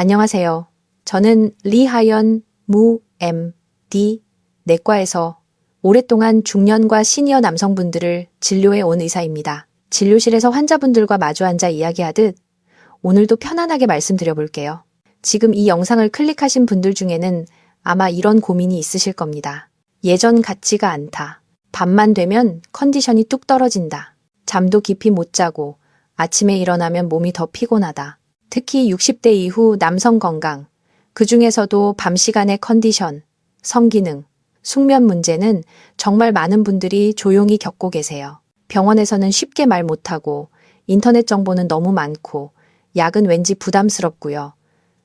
안녕하세요. 저는 리하연 무.M.D. 내과에서 오랫동안 중년과 시니어 남성분들을 진료해 온 의사입니다. 진료실에서 환자분들과 마주 앉아 이야기하듯 오늘도 편안하게 말씀드려 볼게요. 지금 이 영상을 클릭하신 분들 중에는 아마 이런 고민이 있으실 겁니다. 예전 같지가 않다. 밤만 되면 컨디션이 뚝 떨어진다. 잠도 깊이 못 자고 아침에 일어나면 몸이 더 피곤하다. 특히 60대 이후 남성 건강, 그 중에서도 밤 시간의 컨디션, 성기능, 숙면 문제는 정말 많은 분들이 조용히 겪고 계세요. 병원에서는 쉽게 말 못하고 인터넷 정보는 너무 많고 약은 왠지 부담스럽고요.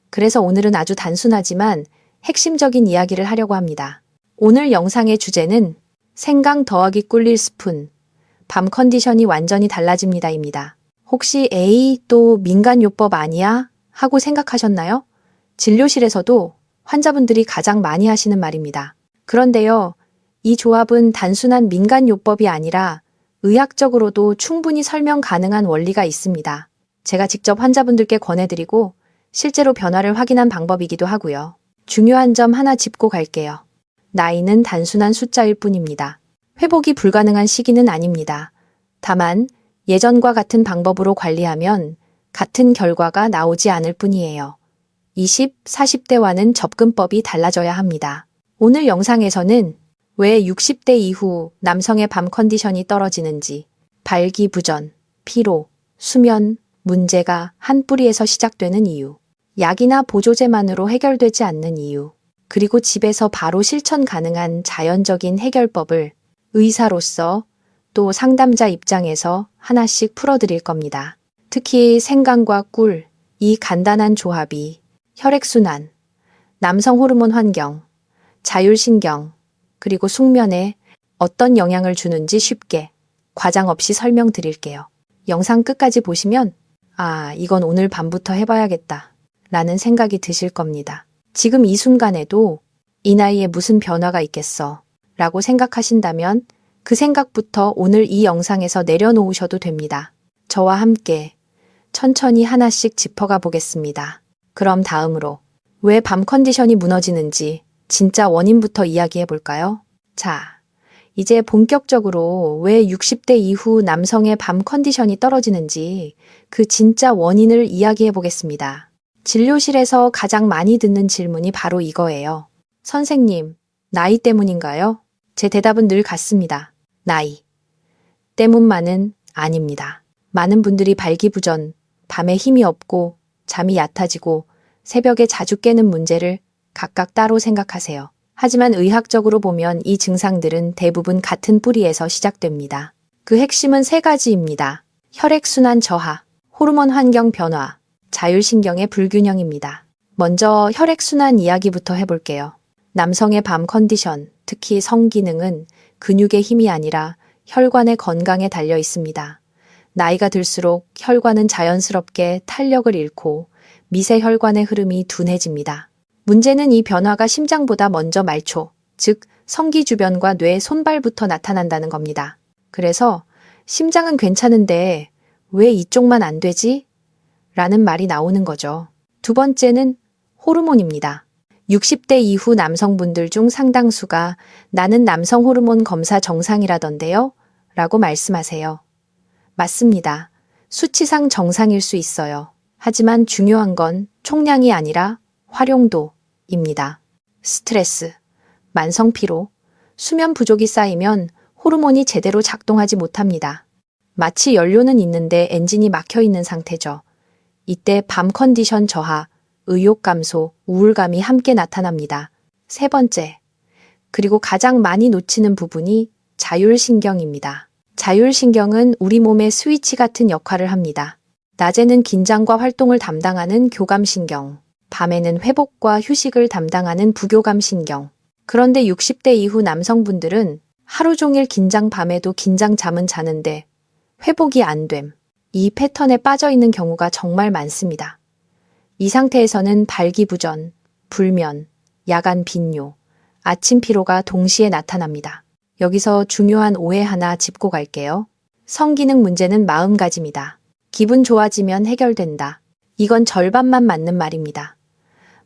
그래서 오늘은 아주 단순하지만 핵심적인 이야기를 하려고 합니다. 오늘 영상의 주제는 생강 더하기 꿀릴 스푼, 밤 컨디션이 완전히 달라집니다입니다. 혹시 에이 또 민간요법 아니야? 하고 생각하셨나요? 진료실에서도 환자분들이 가장 많이 하시는 말입니다. 그런데요, 이 조합은 단순한 민간요법이 아니라 의학적으로도 충분히 설명 가능한 원리가 있습니다. 제가 직접 환자분들께 권해드리고 실제로 변화를 확인한 방법이기도 하고요. 중요한 점 하나 짚고 갈게요. 나이는 단순한 숫자일 뿐입니다. 회복이 불가능한 시기는 아닙니다. 다만 예전과 같은 방법으로 관리하면 같은 결과가 나오지 않을 뿐이에요. 20, 40대와는 접근법이 달라져야 합니다. 오늘 영상에서는 왜 60대 이후 남성의 밤 컨디션이 떨어지는지, 발기부전, 피로, 수면, 문제가 한 뿌리에서 시작되는 이유, 약이나 보조제만으로 해결되지 않는 이유, 그리고 집에서 바로 실천 가능한 자연적인 해결법을 의사로서 또 상담자 입장에서 하나씩 풀어드릴 겁니다. 특히 생강과 꿀, 이 간단한 조합이 혈액순환, 남성 호르몬 환경, 자율신경, 그리고 숙면에 어떤 영향을 주는지 쉽게 과장 없이 설명드릴게요. 영상 끝까지 보시면 이건 오늘 밤부터 해봐야겠다 라는 생각이 드실 겁니다. 지금 이 순간에도 이 나이에 무슨 변화가 있겠어 라고 생각하신다면 그 생각부터 오늘 이 영상에서 내려놓으셔도 됩니다. 저와 함께 천천히 하나씩 짚어가 보겠습니다. 그럼 다음으로 왜 밤 컨디션이 무너지는지 진짜 원인부터 이야기해 볼까요? 자, 이제 본격적으로 왜 60대 이후 남성의 밤 컨디션이 떨어지는지 그 진짜 원인을 이야기해 보겠습니다. 진료실에서 가장 많이 듣는 질문이 바로 이거예요. 선생님, 나이 때문인가요? 제 대답은 늘 같습니다. 나이 때문만은 아닙니다. 많은 분들이 발기부전, 밤에 힘이 없고 잠이 얕아지고 새벽에 자주 깨는 문제를 각각 따로 생각하세요. 하지만 의학적으로 보면 이 증상들은 대부분 같은 뿌리에서 시작됩니다. 그 핵심은 세 가지입니다. 혈액순환 저하, 호르몬 환경 변화, 자율신경의 불균형입니다. 먼저 혈액순환 이야기부터 해볼게요. 남성의 밤 컨디션, 특히 성기능은 근육의 힘이 아니라 혈관의 건강에 달려 있습니다. 나이가 들수록 혈관은 자연스럽게 탄력을 잃고 미세혈관의 흐름이 둔해집니다. 문제는 이 변화가 심장보다 먼저 말초, 즉 성기 주변과 뇌 손발부터 나타난다는 겁니다. 그래서 심장은 괜찮은데 왜 이쪽만 안 되지? 라는 말이 나오는 거죠. 두 번째는 호르몬입니다. 60대 이후 남성분들 중 상당수가 나는 남성 호르몬 검사 정상이라던데요? 라고 말씀하세요. 맞습니다. 수치상 정상일 수 있어요. 하지만 중요한 건 총량이 아니라 활용도입니다. 스트레스, 만성 피로, 수면 부족이 쌓이면 호르몬이 제대로 작동하지 못합니다. 마치 연료는 있는데 엔진이 막혀 있는 상태죠. 이때 밤 컨디션 저하, 의욕 감소, 우울감이 함께 나타납니다. 세 번째, 그리고 가장 많이 놓치는 부분이 자율신경입니다. 자율신경은 우리 몸의 스위치 같은 역할을 합니다. 낮에는 긴장과 활동을 담당하는 교감신경, 밤에는 회복과 휴식을 담당하는 부교감신경. 그런데 60대 이후 남성분들은 하루 종일 긴장 밤에도 긴장 잠은 자는데 회복이 안 됨. 이 패턴에 빠져 있는 경우가 정말 많습니다. 이 상태에서는 발기부전, 불면, 야간 빈뇨, 아침 피로가 동시에 나타납니다. 여기서 중요한 오해 하나 짚고 갈게요. 성기능 문제는 마음가짐이다. 기분 좋아지면 해결된다. 이건 절반만 맞는 말입니다.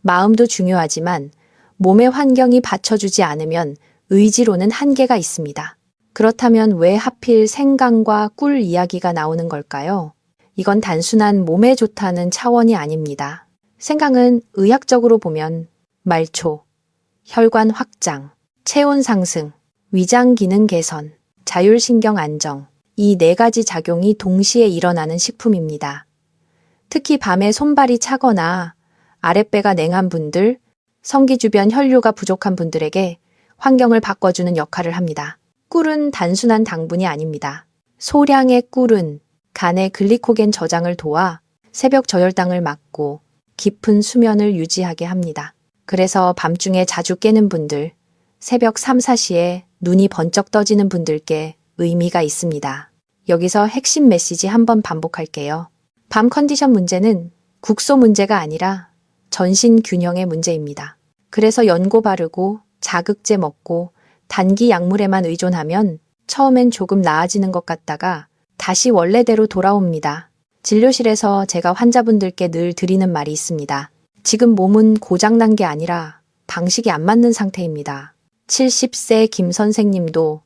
마음도 중요하지만 몸의 환경이 받쳐주지 않으면 의지로는 한계가 있습니다. 그렇다면 왜 하필 생강과 꿀 이야기가 나오는 걸까요? 이건 단순한 몸에 좋다는 차원이 아닙니다. 생강은 의학적으로 보면 말초, 혈관 확장, 체온 상승, 위장 기능 개선, 자율신경 안정, 이 네 가지 작용이 동시에 일어나는 식품입니다. 특히 밤에 손발이 차거나 아랫배가 냉한 분들, 성기 주변 혈류가 부족한 분들에게 환경을 바꿔주는 역할을 합니다. 꿀은 단순한 당분이 아닙니다. 소량의 꿀은 간의 글리코겐 저장을 도와 새벽 저혈당을 막고 깊은 수면을 유지하게 합니다. 그래서 밤중에 자주 깨는 분들, 새벽 3, 4시에 눈이 번쩍 떠지는 분들께 의미가 있습니다. 여기서 핵심 메시지 한번 반복할게요. 밤 컨디션 문제는 국소 문제가 아니라 전신 균형의 문제입니다. 그래서 연고 바르고 자극제 먹고 단기 약물에만 의존하면 처음엔 조금 나아지는 것 같다가 다시 원래대로 돌아옵니다. 진료실에서 제가 환자분들께 늘 드리는 말이 있습니다. 지금 몸은 고장난 게 아니라 방식이 안 맞는 상태입니다. 70세 김 선생님도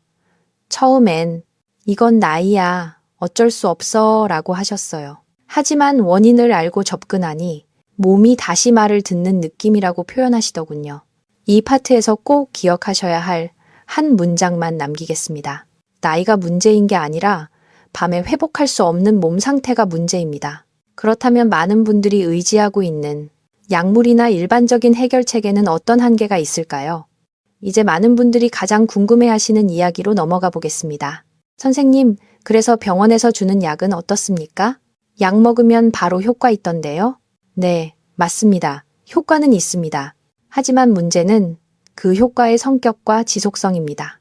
처음엔 이건 나이야, 어쩔 수 없어 라고 하셨어요. 하지만 원인을 알고 접근하니 몸이 다시 말을 듣는 느낌이라고 표현하시더군요. 이 파트에서 꼭 기억하셔야 할 한 문장만 남기겠습니다. 나이가 문제인 게 아니라 밤에 회복할 수 없는 몸 상태가 문제입니다. 그렇다면 많은 분들이 의지하고 있는 약물이나 일반적인 해결책에는 어떤 한계가 있을까요? 이제 많은 분들이 가장 궁금해하시는 이야기로 넘어가 보겠습니다. 선생님, 그래서 병원에서 주는 약은 어떻습니까? 약 먹으면 바로 효과 있던데요? 네, 맞습니다. 효과는 있습니다. 하지만 문제는 그 효과의 성격과 지속성입니다.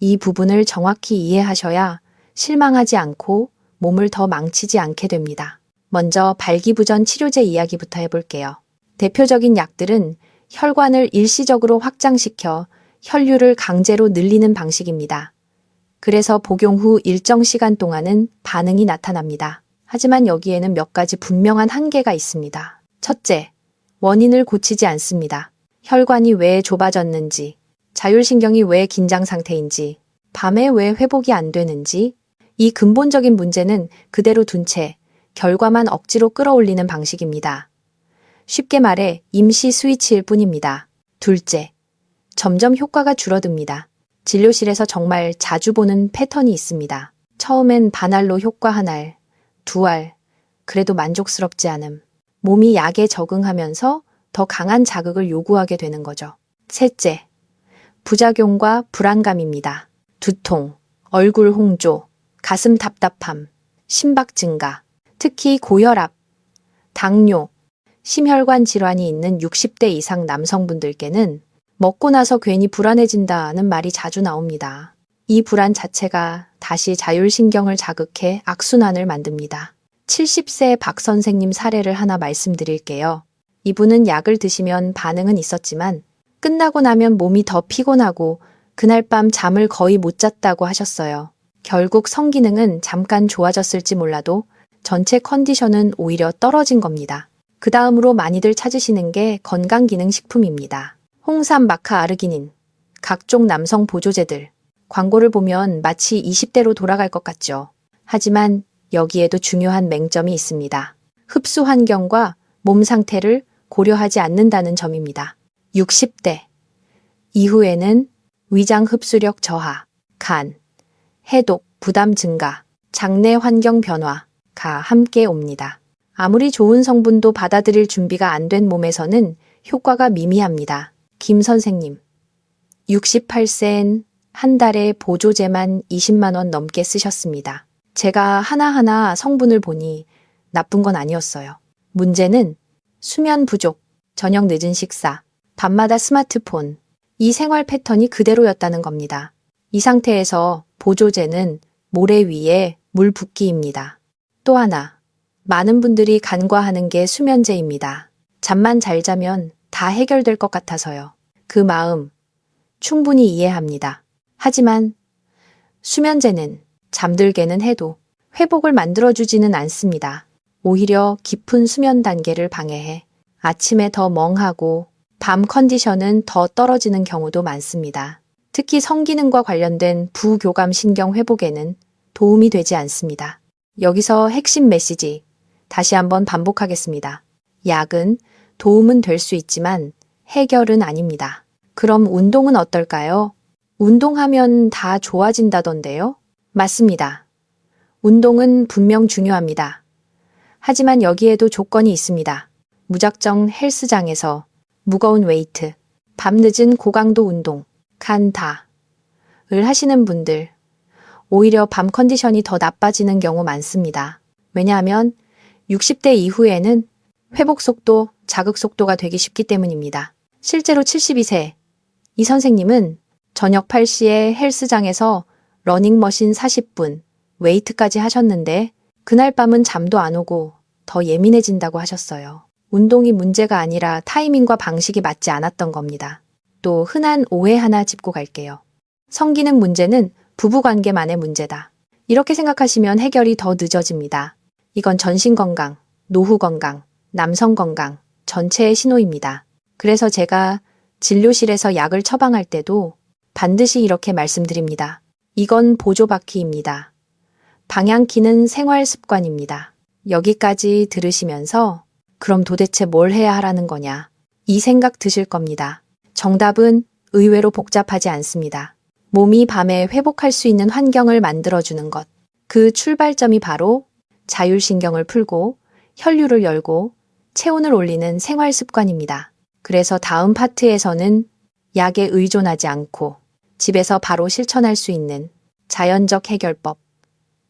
이 부분을 정확히 이해하셔야 실망하지 않고 몸을 더 망치지 않게 됩니다. 먼저 발기부전 치료제 이야기부터 해볼게요. 대표적인 약들은 혈관을 일시적으로 확장시켜 혈류를 강제로 늘리는 방식입니다. 그래서 복용 후 일정 시간 동안은 반응이 나타납니다. 하지만 여기에는 몇 가지 분명한 한계가 있습니다. 첫째, 원인을 고치지 않습니다. 혈관이 왜 좁아졌는지, 자율신경이 왜 긴장 상태인지, 밤에 왜 회복이 안 되는지, 이 근본적인 문제는 그대로 둔 채 결과만 억지로 끌어올리는 방식입니다. 쉽게 말해 임시 스위치일 뿐입니다. 둘째, 점점 효과가 줄어듭니다. 진료실에서 정말 자주 보는 패턴이 있습니다. 처음엔 반알로 효과 한 알, 두 알, 그래도 만족스럽지 않음. 몸이 약에 적응하면서 더 강한 자극을 요구하게 되는 거죠. 셋째, 부작용과 불안감입니다. 두통, 얼굴 홍조, 가슴 답답함, 심박 증가, 특히 고혈압, 당뇨, 심혈관 질환이 있는 60대 이상 남성분들께는 먹고 나서 괜히 불안해진다는 말이 자주 나옵니다. 이 불안 자체가 다시 자율신경을 자극해 악순환을 만듭니다. 70세 박 선생님 사례를 하나 말씀드릴게요. 이분은 약을 드시면 반응은 있었지만 끝나고 나면 몸이 더 피곤하고 그날 밤 잠을 거의 못 잤다고 하셨어요. 결국 성기능은 잠깐 좋아졌을지 몰라도 전체 컨디션은 오히려 떨어진 겁니다. 그 다음으로 많이들 찾으시는 게 건강기능식품입니다. 홍삼, 마카, 아르기닌, 각종 남성 보조제들. 광고를 보면 마치 20대로 돌아갈 것 같죠. 하지만 여기에도 중요한 맹점이 있습니다. 흡수 환경과 몸 상태를 고려하지 않는다는 점입니다. 60대 이후에는 위장 흡수력 저하, 간, 해독, 부담 증가, 장내 환경 변화가 함께 옵니다. 아무리 좋은 성분도 받아들일 준비가 안 된 몸에서는 효과가 미미합니다. 김 선생님, 68세엔 한 달에 보조제만 20만 원 넘게 쓰셨습니다. 제가 하나하나 성분을 보니 나쁜 건 아니었어요. 문제는 수면 부족, 저녁 늦은 식사, 밤마다 스마트폰, 이 생활 패턴이 그대로였다는 겁니다. 이 상태에서 보조제는 모래 위에 물 붓기입니다. 또 하나, 많은 분들이 간과하는 게 수면제입니다. 잠만 잘 자면 다 해결될 것 같아서요. 그 마음 충분히 이해합니다. 하지만 수면제는 잠들게는 해도 회복을 만들어주지는 않습니다. 오히려 깊은 수면 단계를 방해해 아침에 더 멍하고 밤 컨디션은 더 떨어지는 경우도 많습니다. 특히 성기능과 관련된 부교감 신경 회복에는 도움이 되지 않습니다. 여기서 핵심 메시지 다시 한번 반복하겠습니다. 약은 도움은 될 수 있지만 해결은 아닙니다. 그럼 운동은 어떨까요? 운동하면 다 좋아진다던데요? 맞습니다. 운동은 분명 중요합니다. 하지만 여기에도 조건이 있습니다. 무작정 헬스장에서 무거운 웨이트, 밤늦은 고강도 운동, 간다를 하시는 분들, 오히려 밤 컨디션이 더 나빠지는 경우 많습니다. 왜냐하면 60대 이후에는 회복 속도, 자극 속도가 되기 쉽기 때문입니다. 실제로 72세 이 선생님은 저녁 8시에 헬스장에서 러닝머신 40분, 웨이트까지 하셨는데 그날 밤은 잠도 안 오고 더 예민해진다고 하셨어요. 운동이 문제가 아니라 타이밍과 방식이 맞지 않았던 겁니다. 또 흔한 오해 하나 짚고 갈게요. 성기능 문제는 부부관계만의 문제다. 이렇게 생각하시면 해결이 더 늦어집니다. 이건 전신 건강, 노후 건강, 남성 건강, 전체의 신호입니다. 그래서 제가 진료실에서 약을 처방할 때도 반드시 이렇게 말씀드립니다. 이건 보조바퀴입니다. 방향키는 생활 습관입니다. 여기까지 들으시면서 그럼 도대체 뭘 해야 하라는 거냐? 이 생각 드실 겁니다. 정답은 의외로 복잡하지 않습니다. 몸이 밤에 회복할 수 있는 환경을 만들어주는 것. 그 출발점이 바로 자율신경을 풀고 혈류를 열고 체온을 올리는 생활 습관입니다. 그래서 다음 파트에서는 약에 의존하지 않고 집에서 바로 실천할 수 있는 자연적 해결법.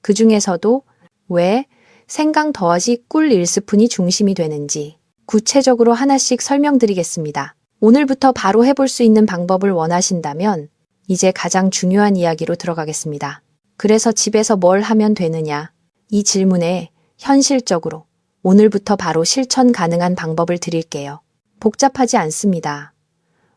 그 중에서도 왜 생강 더하기 꿀 1스푼이 중심이 되는지 구체적으로 하나씩 설명드리겠습니다. 오늘부터 바로 해볼 수 있는 방법을 원하신다면 이제 가장 중요한 이야기로 들어가겠습니다. 그래서 집에서 뭘 하면 되느냐? 이 질문에 현실적으로 오늘부터 바로 실천 가능한 방법을 드릴게요. 복잡하지 않습니다.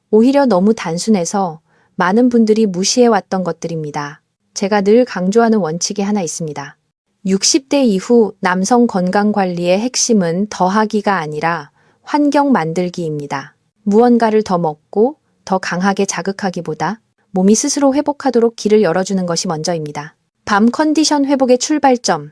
오히려 너무 단순해서 많은 분들이 무시해왔던 것들입니다. 제가 늘 강조하는 원칙이 하나 있습니다. 60대 이후 남성 건강관리의 핵심은 더하기가 아니라 환경 만들기입니다. 무언가를 더 먹고 더 강하게 자극하기보다 몸이 스스로 회복하도록 길을 열어주는 것이 먼저입니다. 밤 컨디션 회복의 출발점,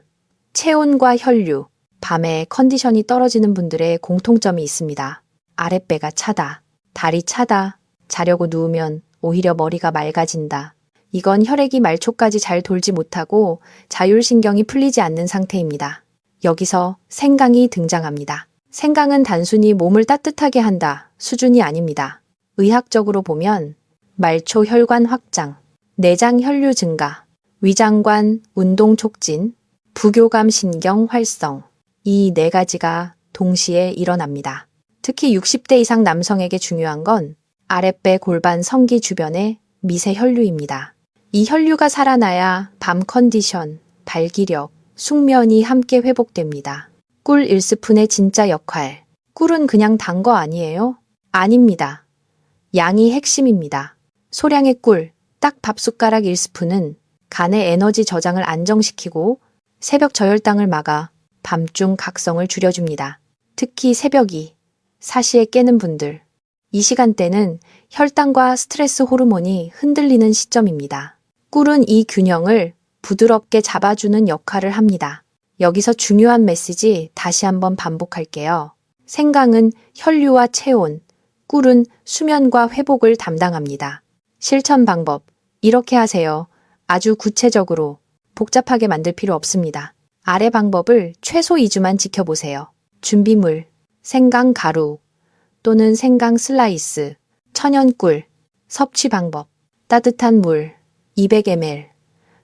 체온과 혈류, 밤에 컨디션이 떨어지는 분들의 공통점이 있습니다. 아랫배가 차다, 다리 차다, 자려고 누우면 오히려 머리가 맑아진다. 이건 혈액이 말초까지 잘 돌지 못하고 자율신경이 풀리지 않는 상태입니다. 여기서 생강이 등장합니다. 생강은 단순히 몸을 따뜻하게 한다 수준이 아닙니다. 의학적으로 보면 말초 혈관 확장, 내장 혈류 증가, 위장관 운동 촉진, 부교감 신경 활성, 이 네 가지가 동시에 일어납니다. 특히 60대 이상 남성에게 중요한 건 아랫배 골반 성기 주변의 미세 혈류입니다. 이 혈류가 살아나야 밤 컨디션, 발기력, 숙면이 함께 회복됩니다. 꿀 1스푼의 진짜 역할. 꿀은 그냥 단 거 아니에요? 아닙니다. 양이 핵심입니다. 소량의 꿀, 딱 밥숟가락 1스푼은 간의 에너지 저장을 안정시키고 새벽 저혈당을 막아 밤중 각성을 줄여줍니다. 특히 새벽이 사시에 깨는 분들. 이 시간대는 혈당과 스트레스 호르몬이 흔들리는 시점입니다. 꿀은 이 균형을 부드럽게 잡아주는 역할을 합니다. 여기서 중요한 메시지 다시 한번 반복할게요. 생강은 혈류와 체온, 꿀은 수면과 회복을 담당합니다. 실천 방법, 이렇게 하세요. 아주 구체적으로 복잡하게 만들 필요 없습니다. 아래 방법을 최소 2주만 지켜보세요. 준비물, 생강 가루 또는 생강 슬라이스, 천연꿀, 섭취 방법, 따뜻한 물 200ml,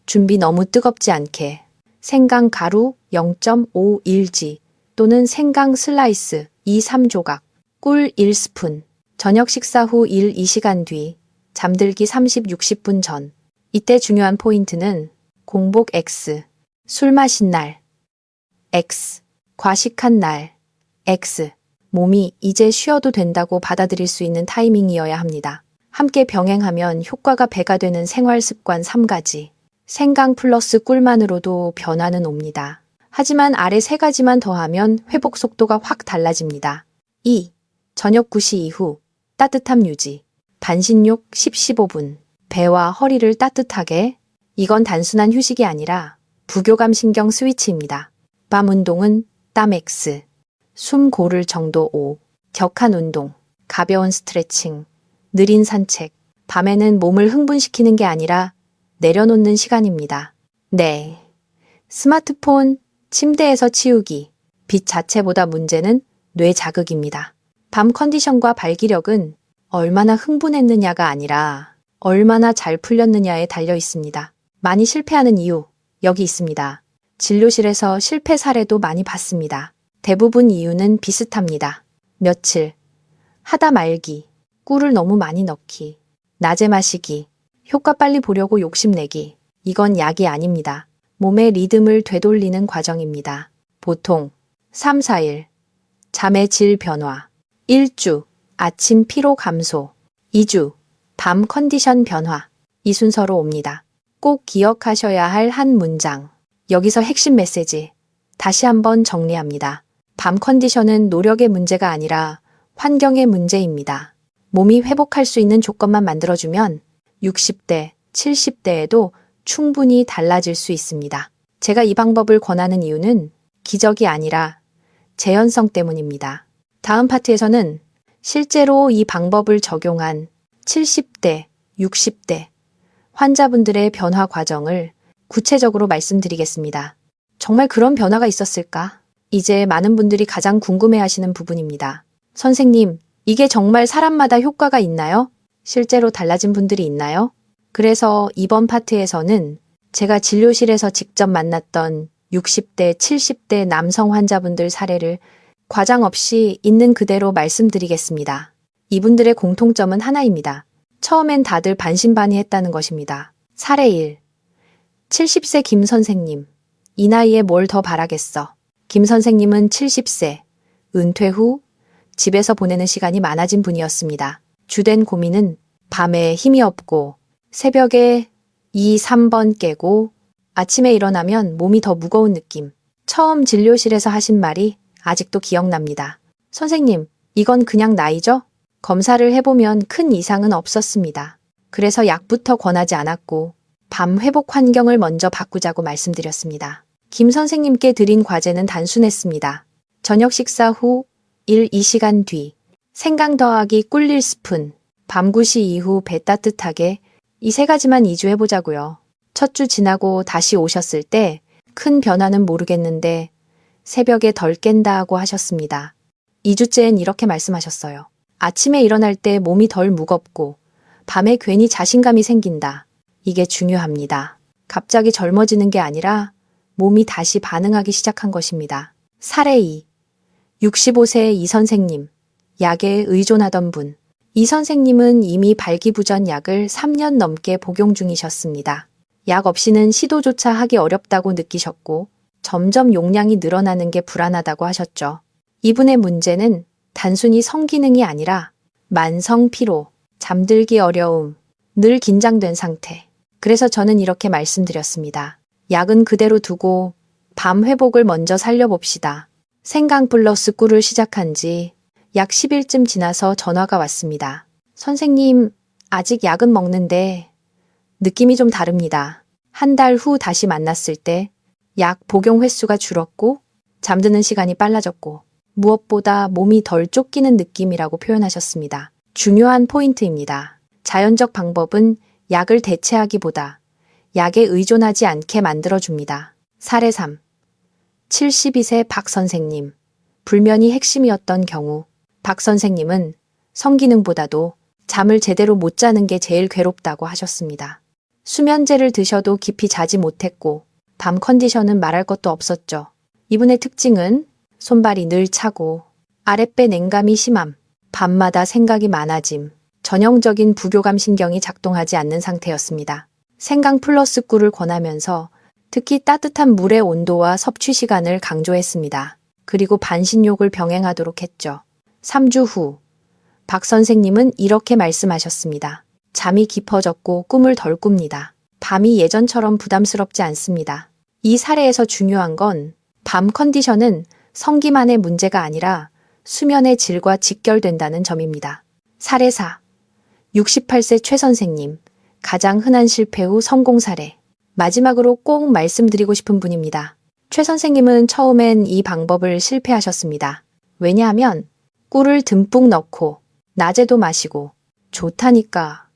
준비 너무 뜨겁지 않게, 생강 가루 0.51g 또는 생강 슬라이스 2-3조각, 꿀 1스푼, 저녁 식사 후 1-2시간 뒤, 잠들기 30-60분 전. 이때 중요한 포인트는 공복 X, 술 마신 날, X, 과식한 날, X, 몸이 이제 쉬어도 된다고 받아들일 수 있는 타이밍이어야 합니다. 함께 병행하면 효과가 배가 되는 생활 습관 3가지. 생강 플러스 꿀만으로도 변화는 옵니다. 하지만 아래 3가지만 더하면 회복 속도가 확 달라집니다. 2. 저녁 9시 이후 따뜻함 유지. 반신욕 10-15분. 배와 허리를 따뜻하게. 이건 단순한 휴식이 아니라 부교감 신경 스위치입니다. 밤 운동은 땀 X. 숨 고를 정도 5. 격한 운동. 가벼운 스트레칭. 느린 산책. 밤에는 몸을 흥분시키는 게 아니라 내려놓는 시간입니다. 네. 스마트폰, 침대에서 치우기. 빛 자체보다 문제는 뇌 자극입니다. 밤 컨디션과 발기력은 얼마나 흥분했느냐가 아니라 얼마나 잘 풀렸느냐에 달려 있습니다. 많이 실패하는 이유, 여기 있습니다. 진료실에서 실패 사례도 많이 봤습니다. 대부분 이유는 비슷합니다. 며칠, 하다 말기, 꿀을 너무 많이 넣기, 낮에 마시기, 효과 빨리 보려고 욕심내기. 이건 약이 아닙니다. 몸의 리듬을 되돌리는 과정입니다. 보통 3-4일, 잠의 질 변화, 1주, 아침 피로 감소, 2주, 밤 컨디션 변화. 이 순서로 옵니다. 꼭 기억하셔야 할 한 문장. 여기서 핵심 메시지. 다시 한번 정리합니다. 밤 컨디션은 노력의 문제가 아니라 환경의 문제입니다. 몸이 회복할 수 있는 조건만 만들어주면 60대, 70대에도 충분히 달라질 수 있습니다. 제가 이 방법을 권하는 이유는 기적이 아니라 재현성 때문입니다. 다음 파트에서는 실제로 이 방법을 적용한 70대, 60대 환자분들의 변화 과정을 구체적으로 말씀드리겠습니다. 정말 그런 변화가 있었을까? 이제 많은 분들이 가장 궁금해하시는 부분입니다. 선생님, 이게 정말 사람마다 효과가 있나요? 실제로 달라진 분들이 있나요? 그래서 이번 파트에서는 제가 진료실에서 직접 만났던 60대, 70대 남성 환자분들 사례를 과장 없이 있는 그대로 말씀드리겠습니다. 이분들의 공통점은 하나입니다. 처음엔 다들 반신반의했다는 것입니다. 사례 1. 70세 김 선생님. 이 나이에 뭘 더 바라겠어. 김 선생님은 70세, 은퇴 후 집에서 보내는 시간이 많아진 분이었습니다. 주된 고민은 밤에 힘이 없고 새벽에 2, 3번 깨고 아침에 일어나면 몸이 더 무거운 느낌. 처음 진료실에서 하신 말이 아직도 기억납니다. 선생님, 이건 그냥 나이죠? 검사를 해보면 큰 이상은 없었습니다. 그래서 약부터 권하지 않았고 밤 회복 환경을 먼저 바꾸자고 말씀드렸습니다. 김 선생님께 드린 과제는 단순했습니다. 저녁 식사 후 1-2시간 뒤 생강 더하기 꿀 1스푼, 밤 9시 이후 배 따뜻하게 이 3가지만 2주 해보자고요. 첫 주 지나고 다시 오셨을 때 큰 변화는 모르겠는데 새벽에 덜 깬다고 하셨습니다. 2주째엔 이렇게 말씀하셨어요. 아침에 일어날 때 몸이 덜 무겁고 밤에 괜히 자신감이 생긴다. 이게 중요합니다. 갑자기 젊어지는 게 아니라 몸이 다시 반응하기 시작한 것입니다. 사례 2. 65세 이 선생님. 약에 의존하던 분. 이 선생님은 이미 발기부전 약을 3년 넘게 복용 중이셨습니다. 약 없이는 시도조차 하기 어렵다고 느끼셨고 점점 용량이 늘어나는 게 불안하다고 하셨죠. 이분의 문제는 단순히 성기능이 아니라 만성 피로, 잠들기 어려움, 늘 긴장된 상태. 그래서 저는 이렇게 말씀드렸습니다. 약은 그대로 두고 밤 회복을 먼저 살려봅시다. 생강 플러스 꿀을 시작한 지 약 10일쯤 지나서 전화가 왔습니다. 선생님, 아직 약은 먹는데 느낌이 좀 다릅니다. 한 달 후 다시 만났을 때 약 복용 횟수가 줄었고 잠드는 시간이 빨라졌고 무엇보다 몸이 덜 쫓기는 느낌이라고 표현하셨습니다. 중요한 포인트입니다. 자연적 방법은 약을 대체하기보다 약에 의존하지 않게 만들어줍니다. 사례 3. 72세 박 선생님. 불면이 핵심이었던 경우 박 선생님은 성기능보다도 잠을 제대로 못 자는 게 제일 괴롭다고 하셨습니다. 수면제를 드셔도 깊이 자지 못했고 밤 컨디션은 말할 것도 없었죠. 이분의 특징은 손발이 늘 차고 아랫배 냉감이 심함, 밤마다 생각이 많아짐, 전형적인 부교감 신경이 작동하지 않는 상태였습니다. 생강 플러스 꿀을 권하면서 특히 따뜻한 물의 온도와 섭취 시간을 강조했습니다. 그리고 반신욕을 병행하도록 했죠. 3주 후 박 선생님은 이렇게 말씀하셨습니다. 잠이 깊어졌고 꿈을 덜 꿉니다. 밤이 예전처럼 부담스럽지 않습니다. 이 사례에서 중요한 건 밤 컨디션은 성기만의 문제가 아니라 수면의 질과 직결된다는 점입니다. 사례 4. 68세 최 선생님. 가장 흔한 실패 후 성공 사례. 마지막으로 꼭 말씀드리고 싶은 분입니다. 최 선생님은 처음엔 이 방법을 실패하셨습니다. 왜냐하면 꿀을 듬뿍 넣고 낮에도 마시고 좋다니까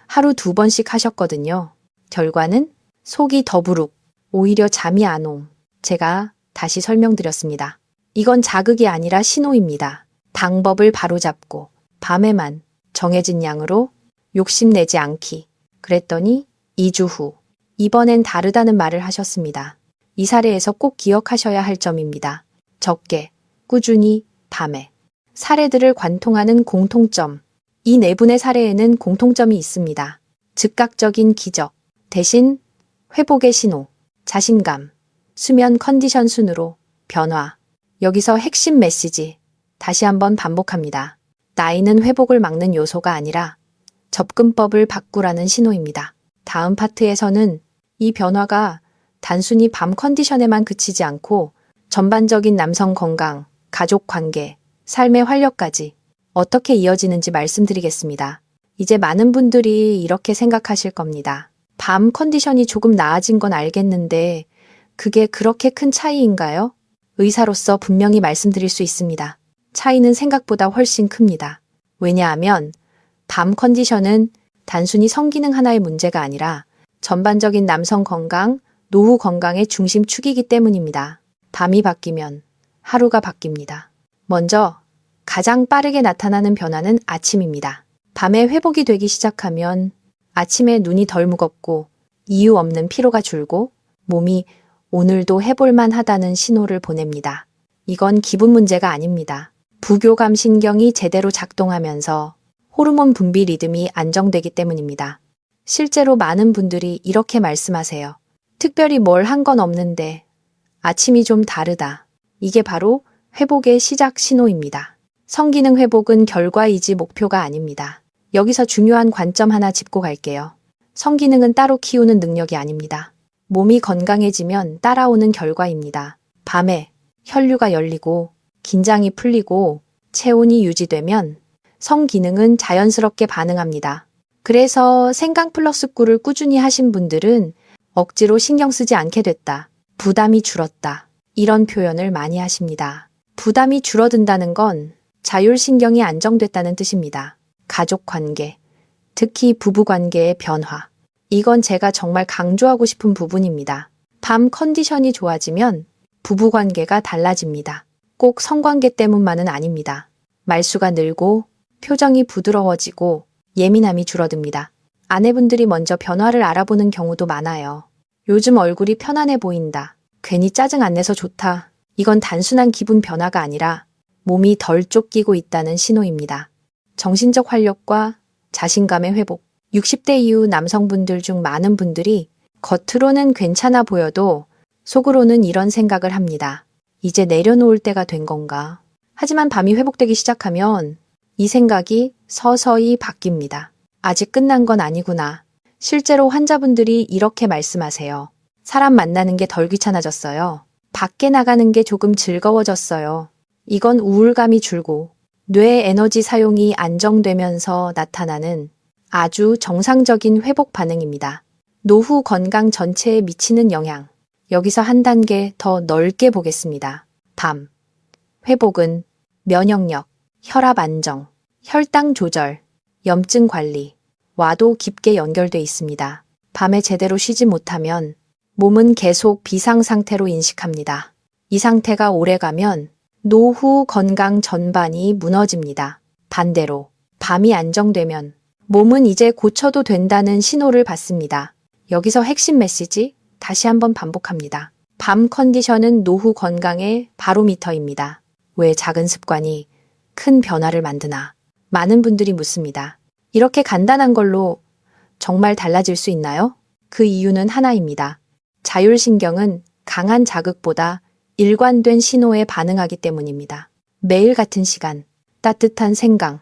하루 2번씩 하셨거든요. 결과는 속이 더부룩, 오히려 잠이 안 옴. 제가 다시 설명드렸습니다. 이건 자극이 아니라 신호입니다. 방법을 바로잡고 밤에만 정해진 양으로 욕심내지 않기. 그랬더니 2주 후 이번엔 다르다는 말을 하셨습니다. 이 사례에서 꼭 기억하셔야 할 점입니다. 적게, 꾸준히, 밤에. 사례들을 관통하는 공통점. 이 네 분의 사례에는 공통점이 있습니다. 즉각적인 기적, 대신 회복의 신호, 자신감, 수면 컨디션 순으로 변화. 여기서 핵심 메시지, 다시 한번 반복합니다. 나이는 회복을 막는 요소가 아니라 접근법을 바꾸라는 신호입니다. 다음 파트에서는 이 변화가 단순히 밤 컨디션에만 그치지 않고 전반적인 남성 건강, 가족 관계, 삶의 활력까지 어떻게 이어지는지 말씀드리겠습니다. 이제 많은 분들이 이렇게 생각하실 겁니다. 밤 컨디션이 조금 나아진 건 알겠는데 그게 그렇게 큰 차이인가요? 의사로서 분명히 말씀드릴 수 있습니다. 차이는 생각보다 훨씬 큽니다. 왜냐하면 밤 컨디션은 단순히 성기능 하나의 문제가 아니라 전반적인 남성 건강, 노후 건강의 중심축이기 때문입니다. 밤이 바뀌면 하루가 바뀝니다. 먼저 가장 빠르게 나타나는 변화는 아침입니다. 밤에 회복이 되기 시작하면 아침에 눈이 덜 무겁고 이유 없는 피로가 줄고 몸이 오늘도 해볼만 하다는 신호를 보냅니다. 이건 기분 문제가 아닙니다. 부교감 신경이 제대로 작동하면서 호르몬 분비 리듬이 안정되기 때문입니다. 실제로 많은 분들이 이렇게 말씀하세요. 특별히 뭘 한 건 없는데 아침이 좀 다르다. 이게 바로 회복의 시작 신호입니다. 성기능 회복은 결과이지 목표가 아닙니다. 여기서 중요한 관점 하나 짚고 갈게요. 성기능은 따로 키우는 능력이 아닙니다. 몸이 건강해지면 따라오는 결과입니다. 밤에 혈류가 열리고 긴장이 풀리고 체온이 유지되면 성기능은 자연스럽게 반응합니다. 그래서 생강 플러스 꿀을 꾸준히 하신 분들은 억지로 신경 쓰지 않게 됐다. 부담이 줄었다. 이런 표현을 많이 하십니다. 부담이 줄어든다는 건 자율신경이 안정됐다는 뜻입니다. 가족 관계, 특히 부부 관계의 변화. 이건 제가 정말 강조하고 싶은 부분입니다. 밤 컨디션이 좋아지면 부부 관계가 달라집니다. 꼭 성관계 때문만은 아닙니다. 말수가 늘고 표정이 부드러워지고 예민함이 줄어듭니다. 아내분들이 먼저 변화를 알아보는 경우도 많아요. 요즘 얼굴이 편안해 보인다. 괜히 짜증 안 내서 좋다. 이건 단순한 기분 변화가 아니라 몸이 덜 쫓기고 있다는 신호입니다. 정신적 활력과 자신감의 회복. 60대 이후 남성분들 중 많은 분들이 겉으로는 괜찮아 보여도 속으로는 이런 생각을 합니다. 이제 내려놓을 때가 된 건가? 하지만 밤이 회복되기 시작하면 이 생각이 서서히 바뀝니다. 아직 끝난 건 아니구나. 실제로 환자분들이 이렇게 말씀하세요. 사람 만나는 게 덜 귀찮아졌어요. 밖에 나가는 게 조금 즐거워졌어요. 이건 우울감이 줄고 뇌의 에너지 사용이 안정되면서 나타나는 아주 정상적인 회복 반응입니다. 노후 건강 전체에 미치는 영향. 여기서 한 단계 더 넓게 보겠습니다. 밤. 회복은 면역력, 혈압 안정, 혈당 조절, 염증 관리, 와도 깊게 연결돼 있습니다. 밤에 제대로 쉬지 못하면 몸은 계속 비상 상태로 인식합니다. 이 상태가 오래가면 노후 건강 전반이 무너집니다. 반대로 밤이 안정되면 몸은 이제 고쳐도 된다는 신호를 받습니다. 여기서 핵심 메시지 다시 한번 반복합니다. 밤 컨디션은 노후 건강의 바로미터입니다. 왜 작은 습관이 큰 변화를 만드나? 많은 분들이 묻습니다. 이렇게 간단한 걸로 정말 달라질 수 있나요? 그 이유는 하나입니다. 자율신경은 강한 자극보다 일관된 신호에 반응하기 때문입니다. 매일 같은 시간, 따뜻한 생강,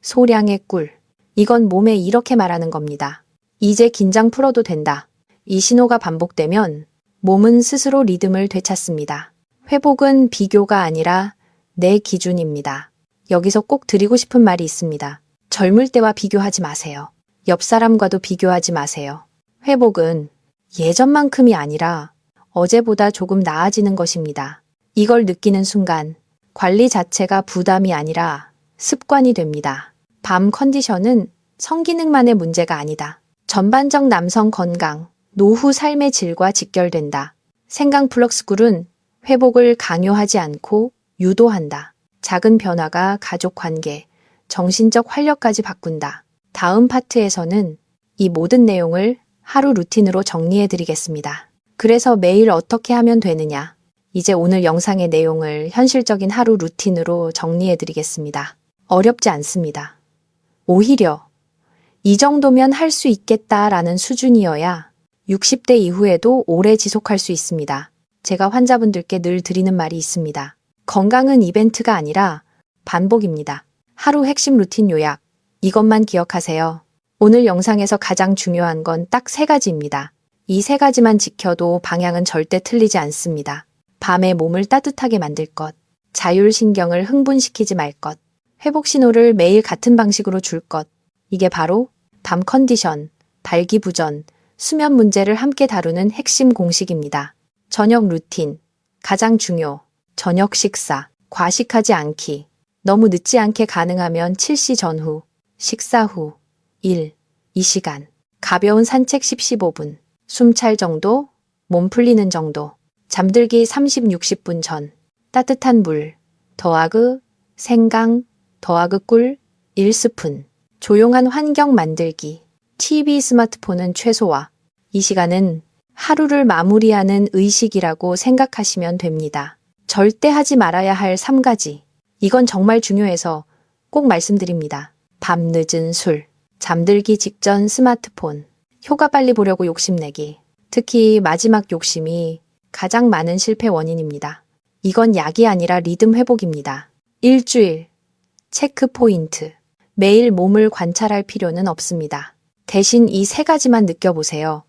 소량의 꿀. 이건 몸에 이렇게 말하는 겁니다. 이제 긴장 풀어도 된다. 이 신호가 반복되면 몸은 스스로 리듬을 되찾습니다. 회복은 비교가 아니라 내 기준입니다. 여기서 꼭 드리고 싶은 말이 있습니다. 젊을 때와 비교하지 마세요. 옆 사람과도 비교하지 마세요. 회복은 예전만큼이 아니라 어제보다 조금 나아지는 것입니다. 이걸 느끼는 순간 관리 자체가 부담이 아니라 습관이 됩니다. 밤 컨디션은 성기능만의 문제가 아니다. 전반적 남성 건강, 노후 삶의 질과 직결된다. 생강 플럭스쿨은 회복을 강요하지 않고 유도한다. 작은 변화가 가족 관계, 정신적 활력까지 바꾼다. 다음 파트에서는 이 모든 내용을 하루 루틴으로 정리해 드리겠습니다. 그래서 매일 어떻게 하면 되느냐? 이제 오늘 영상의 내용을 현실적인 하루 루틴으로 정리해 드리겠습니다. 어렵지 않습니다. 오히려 이 정도면 할 수 있겠다라는 수준이어야 60대 이후에도 오래 지속할 수 있습니다. 제가 환자분들께 늘 드리는 말이 있습니다. 건강은 이벤트가 아니라 반복입니다. 하루 핵심 루틴 요약. 이것만 기억하세요. 오늘 영상에서 가장 중요한 건 딱 3가지입니다. 이 3가지만 지켜도 방향은 절대 틀리지 않습니다. 밤에 몸을 따뜻하게 만들 것, 자율신경을 흥분시키지 말 것, 회복 신호를 매일 같은 방식으로 줄 것. 이게 바로 밤 컨디션, 발기부전, 수면 문제를 함께 다루는 핵심 공식입니다. 저녁 루틴, 가장 중요, 저녁 식사, 과식하지 않기, 너무 늦지 않게 가능하면 7시 전후, 식사 후, 1, 2시간, 가벼운 산책 10-15분, 숨 찰 정도, 몸 풀리는 정도, 잠들기 30-60분 전, 따뜻한 물, 더하그, 생강, 더하그 꿀, 1스푼, 조용한 환경 만들기, TV, 스마트폰은 최소화. 이 시간은 하루를 마무리하는 의식이라고 생각하시면 됩니다. 절대 하지 말아야 할 3가지. 이건 정말 중요해서 꼭 말씀드립니다. 밤늦은 술, 잠들기 직전 스마트폰, 효과 빨리 보려고 욕심내기. 특히 마지막 욕심이 가장 많은 실패 원인입니다. 이건 약이 아니라 리듬 회복입니다. 일주일, 체크 포인트. 매일 몸을 관찰할 필요는 없습니다. 대신 이 3가지만 느껴보세요.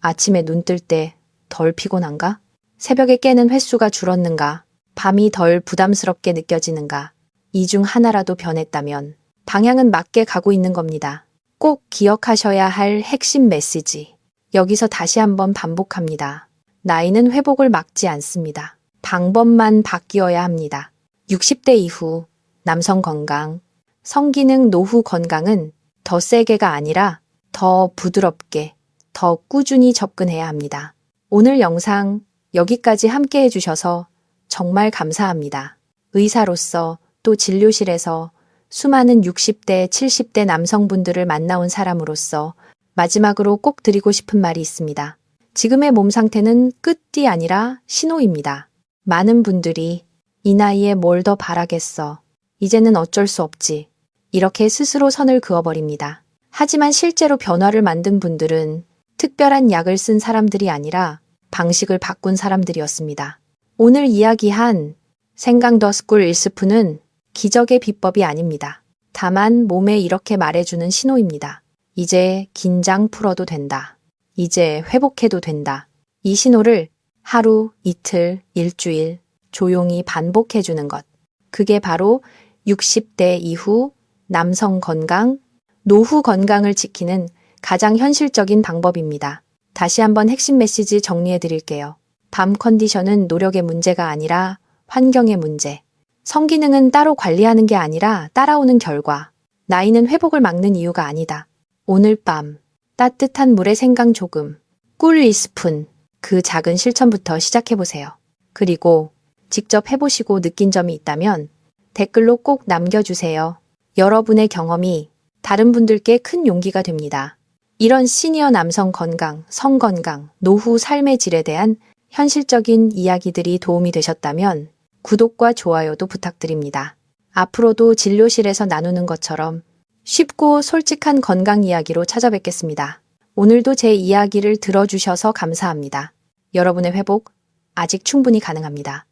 아침에 눈 뜰 때 덜 피곤한가? 새벽에 깨는 횟수가 줄었는가? 밤이 덜 부담스럽게 느껴지는가? 이 중 하나라도 변했다면 방향은 맞게 가고 있는 겁니다. 꼭 기억하셔야 할 핵심 메시지. 여기서 다시 한번 반복합니다. 나이는 회복을 막지 않습니다. 방법만 바뀌어야 합니다. 60대 이후 남성 건강, 성기능 노후 건강은 더 세게가 아니라 더 부드럽게, 더 꾸준히 접근해야 합니다. 오늘 영상 여기까지 함께 해주셔서 정말 감사합니다. 의사로서 또 진료실에서 수많은 60대, 70대 남성분들을 만나온 사람으로서 마지막으로 꼭 드리고 싶은 말이 있습니다. 지금의 몸 상태는 끝이 아니라 신호입니다. 많은 분들이 이 나이에 뭘 더 바라겠어. 이제는 어쩔 수 없지. 이렇게 스스로 선을 그어버립니다. 하지만 실제로 변화를 만든 분들은 특별한 약을 쓴 사람들이 아니라 방식을 바꾼 사람들이었습니다. 오늘 이야기한 생강 더스쿨 1스푼은 기적의 비법이 아닙니다. 다만 몸에 이렇게 말해주는 신호입니다. 이제 긴장 풀어도 된다. 이제 회복해도 된다. 이 신호를 하루, 이틀, 일주일 조용히 반복해주는 것. 그게 바로 60대 이후 남성 건강, 노후 건강을 지키는 가장 현실적인 방법입니다. 다시 한번 핵심 메시지 정리해 드릴게요. 밤 컨디션은 노력의 문제가 아니라 환경의 문제. 성기능은 따로 관리하는 게 아니라 따라오는 결과. 나이는 회복을 막는 이유가 아니다. 오늘 밤 따뜻한 물에 생강 조금, 꿀 2스푼, 그 작은 실천부터 시작해보세요. 그리고 직접 해보시고 느낀 점이 있다면 댓글로 꼭 남겨주세요. 여러분의 경험이 다른 분들께 큰 용기가 됩니다. 이런 시니어 남성 건강, 성 건강, 노후 삶의 질에 대한 현실적인 이야기들이 도움이 되셨다면 구독과 좋아요도 부탁드립니다. 앞으로도 진료실에서 나누는 것처럼 쉽고 솔직한 건강 이야기로 찾아뵙겠습니다. 오늘도 제 이야기를 들어주셔서 감사합니다. 여러분의 회복 아직 충분히 가능합니다.